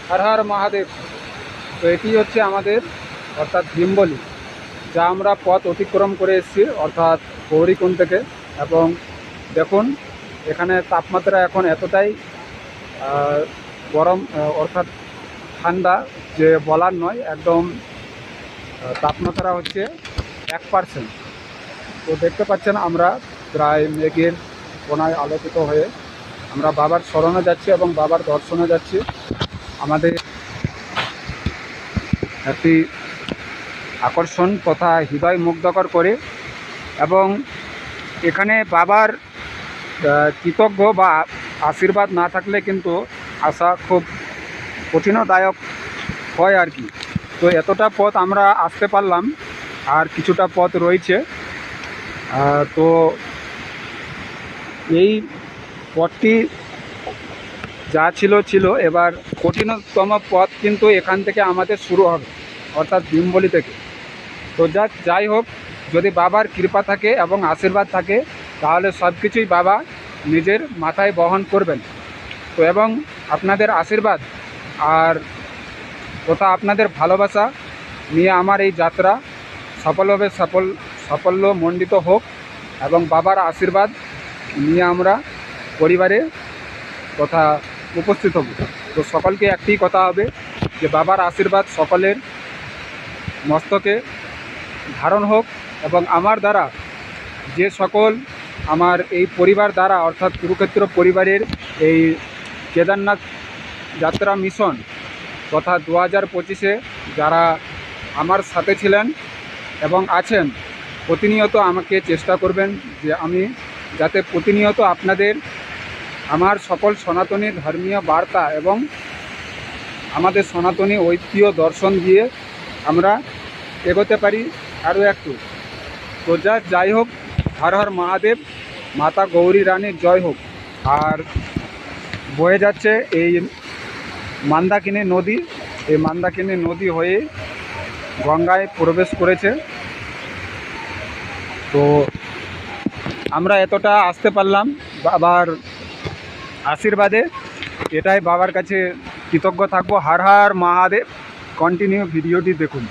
হর হর মহাদেব। তো এটি হচ্ছে আমাদের অর্থাৎ ভীমবলি, যা আমরা পথ অতিক্রম করে এসেছি অর্থাৎ গৌরীকুণ্ড থেকে। এবং দেখুন এখানে তাপমাত্রা এখন এতটাই গরম অর্থাৎ ঠান্ডা যে বলার নয়, একদম তাপমাত্রা হচ্ছে 1%। তো দেখতে পাচ্ছেন আমরা প্রায় মেঘের কোনায় আলোকিত হয়ে আমরা বাবার শরণে যাচ্ছি এবং বাবার দর্শনে যাচ্ছি। আমাদের একটি আকর্ষণ তথা হৃদয় মুগ্ধকর করে। এবং এখানে বাবার কৃতজ্ঞ বা আশীর্বাদ না থাকলে কিন্তু আসা খুব কঠিনদায়ক হয় আর কি। তো এতটা পথ আমরা আসতে পারলাম, আর কিছুটা পথ রয়েছে। তো এই পথটি যা ছিল, এবার কঠিনতম পথ কিন্তু এখান থেকে আমাদের শুরু হবে, অর্থাৎ ভীমবলি থেকে। তো যাই হোক, যদি বাবার কৃপা থাকে এবং আশীর্বাদ থাকে তাহলে সব কিছুই বাবা নিজের মাথায় বহন করবেন। তো এবং আপনাদের আশীর্বাদ আর তথা আপনাদের ভালোবাসা নিয়ে আমার এই যাত্রা সফলভাবে সাফল্যমণ্ডিত হোক এবং বাবার আশীর্বাদ নিয়ে আমরা পরিবারে তথা উপস্থিত হব। তো সকলকে একটি কথা হবে যে বাবার আশীর্বাদ সকলের মস্তকে ধারণ হোক। এবং আমার দ্বারা যে সকল আমার এই পরিবার দ্বারা অর্থাৎ কুরুক্ষেত্র পরিবারের এই কেদারনাথ যাত্রা মিশন তথা 2025-এ যারা আমার সাথে ছিলেন এবং আছেন, প্রতিনিয়ত আমাকে চেষ্টা করবেন যে আমি যাতে প্রতিনিয়ত আপনাদের আমার সকল সনাতনী ধর্মীয় বার্তা এবং আমাদের সনাতনী ঐতিহ্য দর্শন দিয়ে আমরা এগোতে পারি আরও একটু। তো যাই হোক, হর হর মহাদেব, মাতা গৌরী রানীর জয় হোক। আর বয়ে যাচ্ছে এই মন্দাকিনী নদী, এই মন্দাকিনী নদী হয়ে গঙ্গায় প্রবেশ করেছে। তো আমরা এতটা আসতে পারলাম বাবার আশীর্বাদে, এটাই বাবার কাছে কৃতজ্ঞ থাকবো। হর হর মহাদেব। কন্টিনিউ ভিডিওটি দেখুন।